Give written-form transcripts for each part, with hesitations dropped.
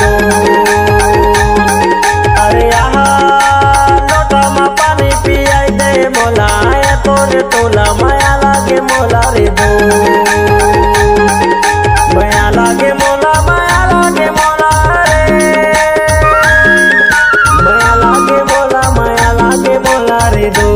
दो। अरे यहाँ लोटा में पानी पियाई दे मोला तोरे तोला माया लागे मोला रे दो। माया लागे मोला रे, माया लागे मोला रे दो।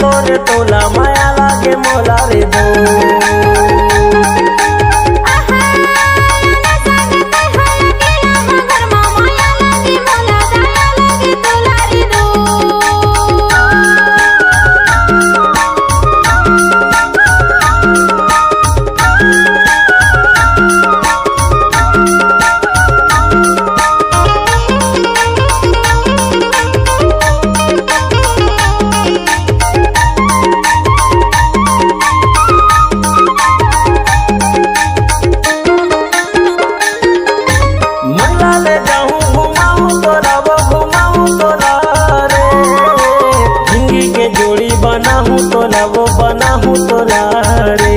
तोरे तोला माया लागे मोला रे दो। ले जाऊं घुमाऊं तोरा वो घुमाऊं तोरा रे, जिंदगी के जोड़ी बनाऊं तोरा वो बनाऊं तोरा रे।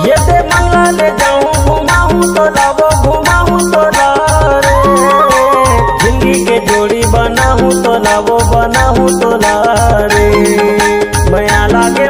ये ते मंगला ले जाऊं घुमाऊं तोरा वो घुमाऊं तोरा रे, जिंदगी के जोड़ी बनाऊं तोरा वो बनाऊं तोरा रे। माया लागे